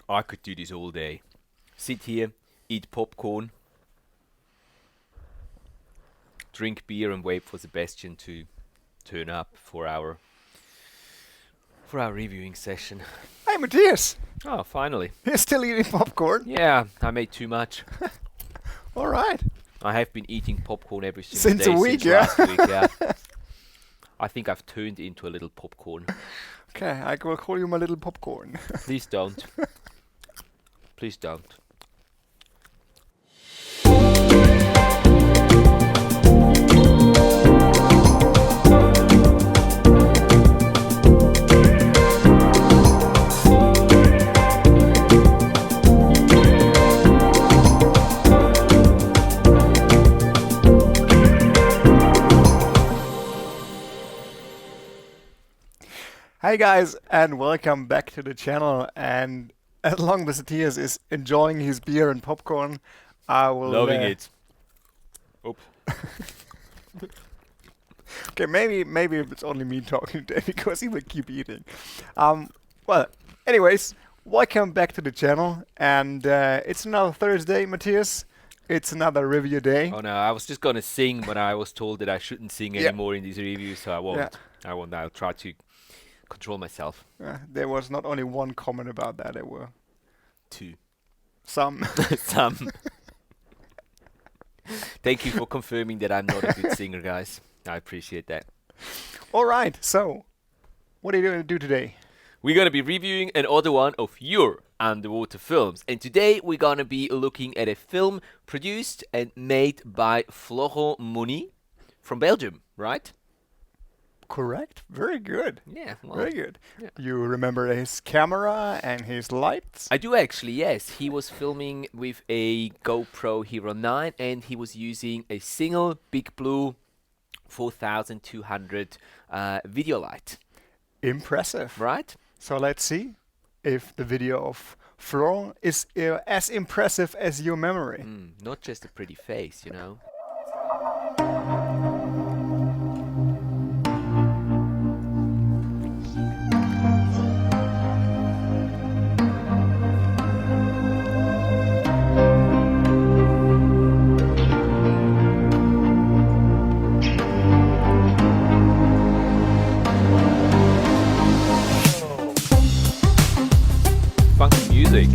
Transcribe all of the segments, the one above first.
I could do this all day. Sit here, eat popcorn, drink beer and wait for Sebastian to turn up for our reviewing session. Hey Matthias! Oh, finally. You're still eating popcorn? Yeah, I made too much. Alright. I have been eating popcorn every single Since day a week, since yeah? last week, yeah. I think I've turned into a little popcorn. Okay, I will call you my little popcorn. Please don't. Please don't. Hey guys, and welcome back to the channel. And as long as Matthias is enjoying his beer and popcorn, I will... Loving it. Oops. Okay, maybe it's only me talking today because he will keep eating. Well, anyways, welcome back to the channel. And it's another Thursday, Matthias. It's another review day. Oh no, I was just gonna sing, but I was told that I shouldn't sing anymore in these reviews, so I won't. Yeah. I won't. I'll try to control myself. There was not only one comment about that, there were Two. some. Some. Thank you for confirming that I'm not a good singer, guys. I appreciate that. Alright, so what are you going to do today? We're gonna be reviewing another one of your underwater films, and today we're gonna be looking at a film produced and made by Florent Monie from Belgium, right? Correct. Very good. Yeah, well, Very good. yeah. You remember his camera and his lights? I do actually, yes. He was filming with a GoPro Hero 9 and he was using a single Big Blue 4200 video light, Impressive. right? So let's see if the video of Florent is as impressive as your memory. Not just a pretty face, you know. Funky music.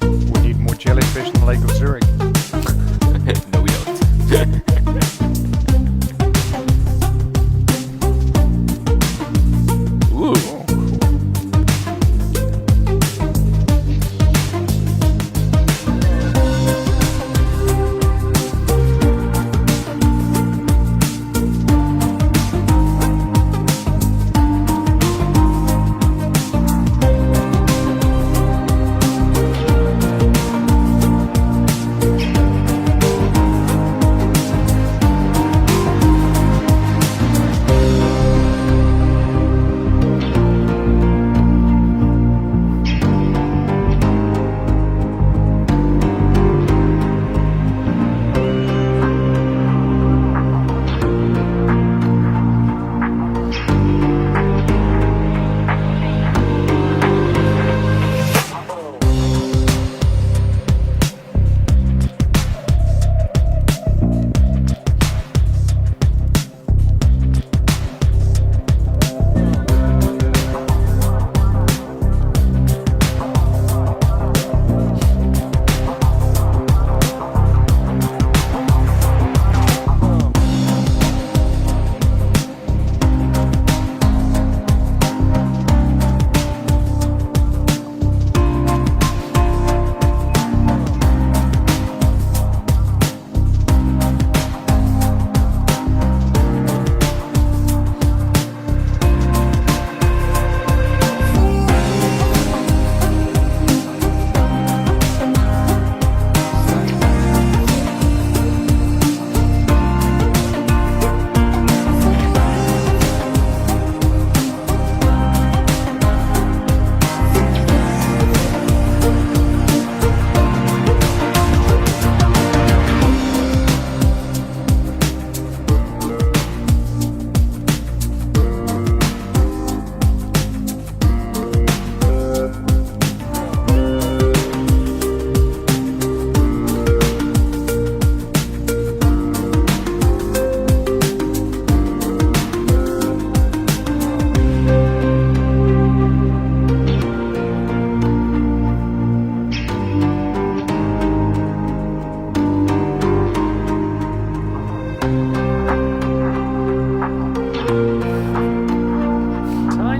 We need more jellyfish in the Lake of Zurich. No, we don't. Ooh. Oh, cool.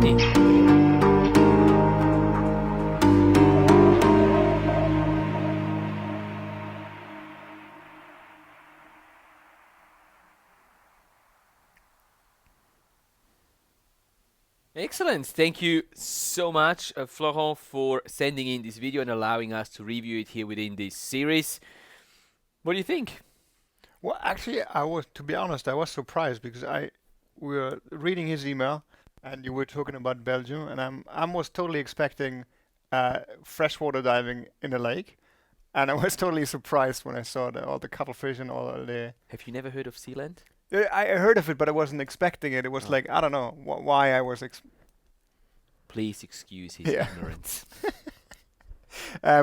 shiny. Excellent. Thank you so much, Florent, for sending in this video and allowing us to review it here within this series. What do you think? Well, actually, to be honest, I was surprised because we were reading his email, and you were talking about Belgium, and I was totally expecting freshwater diving in a lake, and I was totally surprised when I saw all the cuttlefish and all the. Have you never heard of Sealand? I heard of it, but I wasn't expecting it. It was like I don't know why I was. Please excuse his Yeah. ignorance.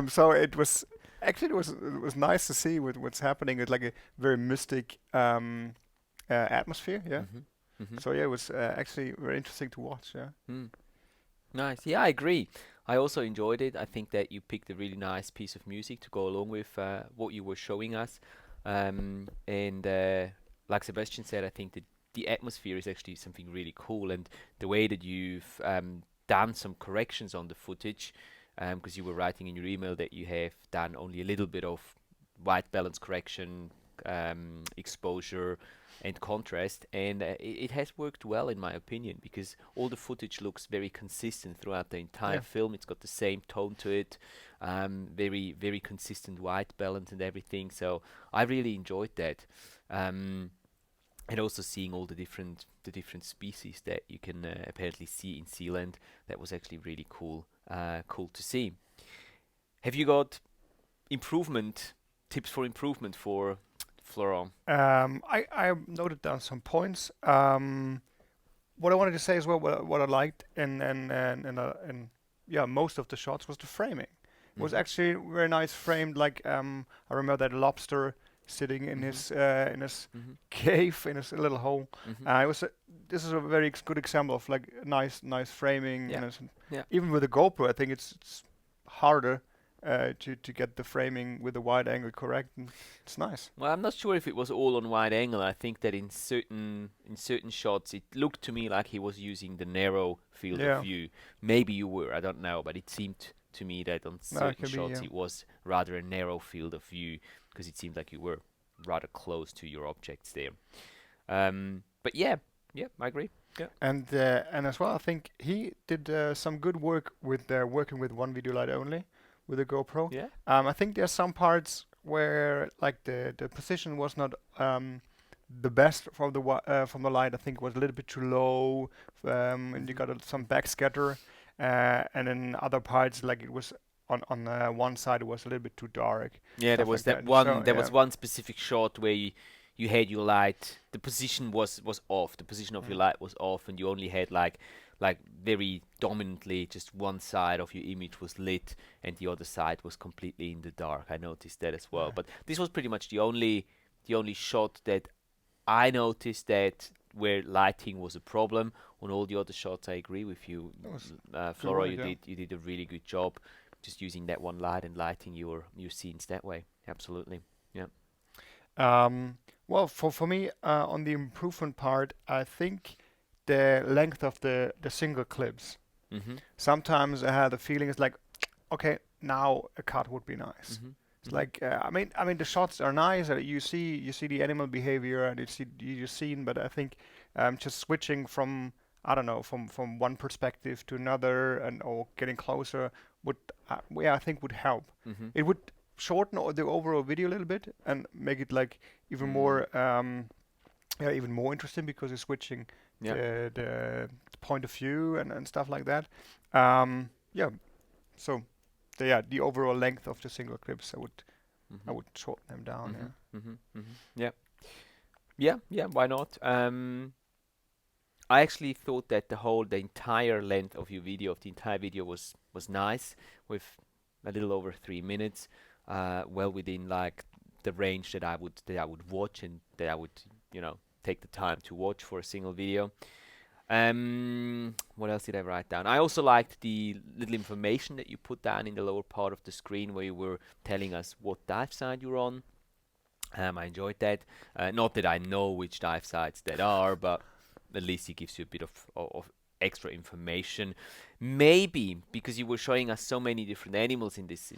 So it was actually it was nice to see what's happening. It's like a very mystic atmosphere. Yeah. So yeah, it was actually very interesting to watch. Yeah. Nice. Yeah, I agree. I also enjoyed it. I think that you picked a really nice piece of music to go along with what you were showing us. And like Sebastian said, I think that the atmosphere is actually something really cool, and the way that you've done some corrections on the footage, because you were writing in your email that you have done only a little bit of white balance correction, exposure and contrast, and it has worked well in my opinion, because all the footage looks very consistent throughout the entire film. It's got the same tone to it, very very consistent white balance and everything, so I really enjoyed that. And also seeing all the different species that you can apparently see in Sealand, that was actually really cool to see. Have you got tips for improvement for Florent? I noted down some points. What I wanted to say as well, what I liked and yeah, most of the shots was the framing. It was actually very nice framed. Like I remember that lobster sitting in his cave, in his little hole. This is a very good example of like nice framing. Yeah. And Yeah. even with the GoPro, I think it's harder to get the framing with the wide angle correct. And it's nice. Well, I'm not sure if it was all on wide angle. I think that in certain shots, it looked to me like he was using the narrow field of view. Maybe you were, I don't know, but it seemed to me that on certain shots it was rather a narrow field of view, because it seemed like you were rather close to your objects there. But yeah, I agree. Yeah. And as well, I think he did some good work with working with one video light only with the GoPro. Yeah. I think there's some parts where like the position was not the best from the light. I think it was a little bit too low, and you got some backscatter. And in other parts, like it was on one side, it was a little bit too dark. Yeah, there was that one. So, there was one specific shot where you had your light. The position was off. The position of your light was off, and you only had like very dominantly just one side of your image was lit, and the other side was completely in the dark. I noticed that as well. But this was pretty much the only shot that I noticed that where lighting was a problem. On all the other shots, I agree with you, Flora. You did a really good job, just using that one light and lighting your scenes that way. Absolutely, yeah. Well, for me, on the improvement part, I think the length of the single clips. Sometimes I had the feeling it's like, okay, now a cut would be nice. It's like I mean the shots are nice. You see the animal behavior and you see your scene, but I think just switching from from one perspective to another or getting closer would I think would help. It would shorten the overall video a little bit and make it like even more even more interesting, because you're switching the point of view and stuff like that. So the overall length of the single clips, I would shorten them down. Yeah, why not? I actually thought that the entire length of your video, the entire video was nice, with a little over 3 minutes, well within like the range that I would watch and that I would take the time to watch for a single video. What else did I write down? I also liked the little information that you put down in the lower part of the screen, where you were telling us what dive site you're on. I enjoyed that. Not that I know which dive sites that are, but at least it gives you a bit of extra information. Maybe because you were showing us so many different animals in this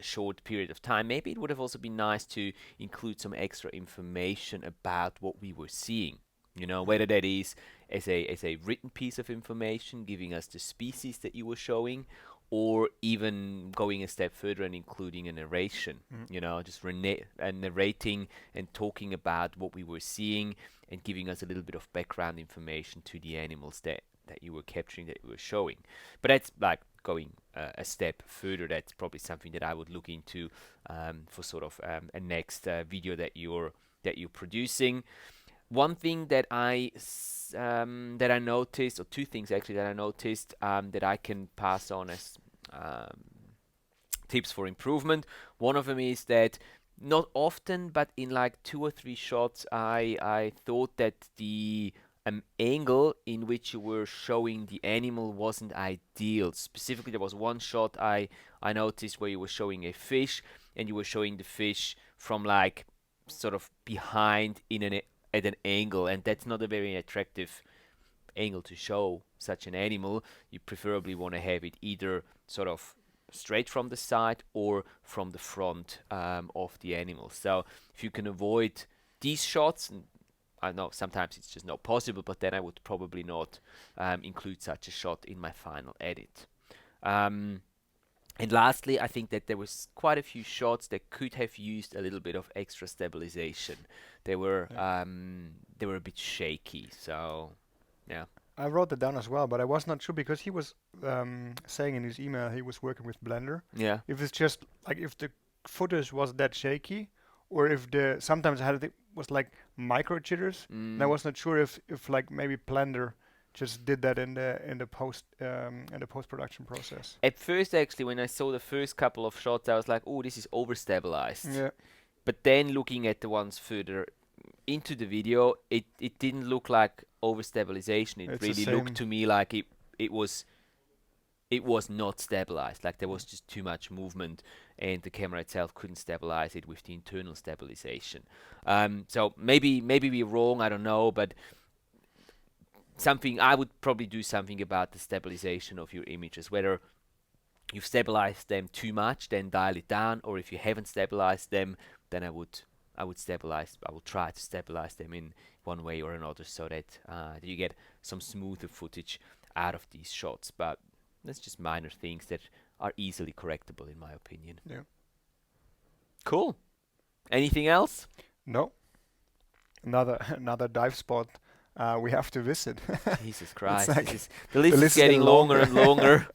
short period of time, maybe it would have also been nice to include some extra information about what we were seeing. You know, whether that is as a written piece of information, giving us the species that you were showing, or even going a step further and including a narration. You know, just narrating and talking about what we were seeing and giving us a little bit of background information to the animals that you were capturing, that you were showing. But that's like going a step further. That's probably something that I would look into for sort of a next video that you're producing. One thing that I noticed, or two things actually that I noticed, that I can pass on as tips for improvement. One of them is that not often, but in like 2 or 3 shots, I thought that the angle in which you were showing the animal wasn't ideal. Specifically, there was one shot I noticed where you were showing a fish, and you were showing the fish from like sort of behind at an angle, and that's not a very attractive angle to show such an animal. You preferably want to have it either sort of straight from the side or from the front of the animal. So if you can avoid these shots, and I know sometimes it's just not possible, but then I would probably not include such a shot in my final edit. And lastly, I think that there was quite a few shots that could have used a little bit of extra stabilization. They were a bit shaky, so yeah. I wrote that down as well, but I was not sure because he was saying in his email he was working with Blender. Yeah. If it's just like if the footage was that shaky, or if sometimes it was like micro jitters. And I was not sure if like maybe Blender just did that in the post production process. At first, actually, when I saw the first couple of shots, I was like, "Oh, this is overstabilized." Yeah. But then looking at the ones further into the video, it didn't look like overstabilization. It It's really looked to me like it was not stabilized. Like there was just too much movement, and the camera itself couldn't stabilize it with the internal stabilization. So maybe we're wrong. I don't know, but I would probably do something about the stabilization of your images. Whether you've stabilized them too much, then dial it down, or if you haven't stabilized them, then I would try to stabilize them in one way or another, so that you get some smoother footage out of these shots. But that's just minor things that are easily correctable, in my opinion. Yeah. Cool. Anything else? No. Another dive spot we have to visit. Jesus Christ! Like The list is getting longer and longer.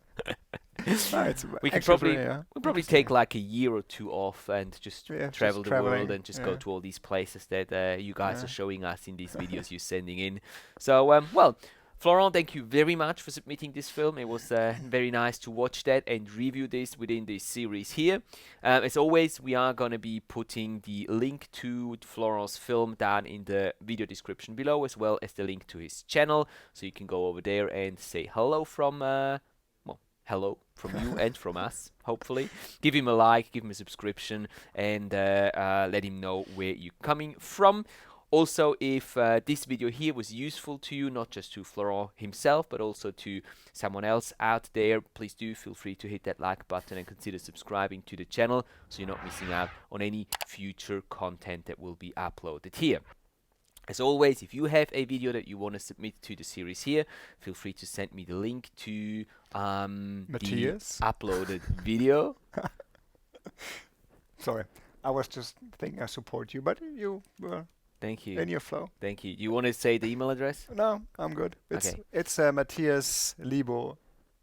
We could probably take like a year or two off and just travel the world and just go to all these places that you guys are showing us in these videos you're sending in. So, well, Florent, thank you very much for submitting this film. It was very nice to watch that and review this within this series here. As always, we are going to be putting the link to Florent's film down in the video description below, as well as the link to his channel, so you can go over there and say hello from hello from you and from us, hopefully. Give him a like, give him a subscription, and let him know where you're coming from. Also, if this video here was useful to you, not just to Florent himself, but also to someone else out there, please do feel free to hit that like button and consider subscribing to the channel so you're not missing out on any future content that will be uploaded here. As always, if you have a video that you want to submit to the series here, feel free to send me the link to Matthias the uploaded video. Sorry, I was just thinking I support you, but you were Thank you. in your flow. Thank you. You want to say the email address? No, I'm good. It's Matthias Lebo.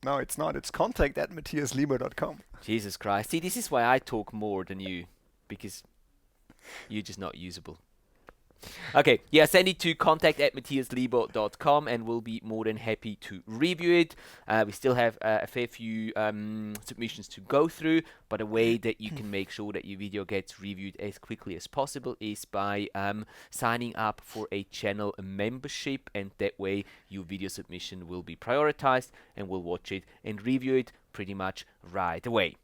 No, it's not. It's contact@matthiaslebo.com. Jesus Christ. See, this is why I talk more than you, because you're just not usable. Okay, yeah, send it to contact@matthiaslebo.com and we'll be more than happy to review it. We still have a fair few submissions to go through, but a way that you can make sure that your video gets reviewed as quickly as possible is by signing up for a channel membership, and that way your video submission will be prioritized and we'll watch it and review it pretty much right away.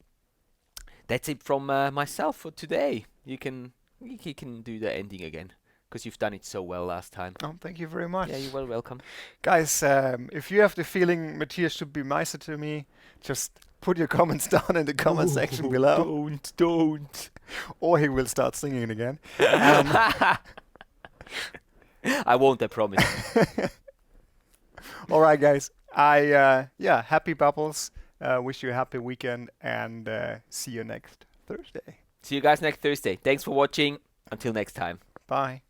That's it from myself for today. You can do the ending again. because you've done it so well last time. Oh, thank you very much. Yeah, you're well welcome. Guys, if you have the feeling Matthias should be nicer to me, just put your comments down in the comment section below. Don't. Or he will start singing again. Um, I won't, I promise. all right, guys. Happy bubbles. Wish you a happy weekend and see you next Thursday. See you guys next Thursday. Thanks for watching. Until next time. Bye.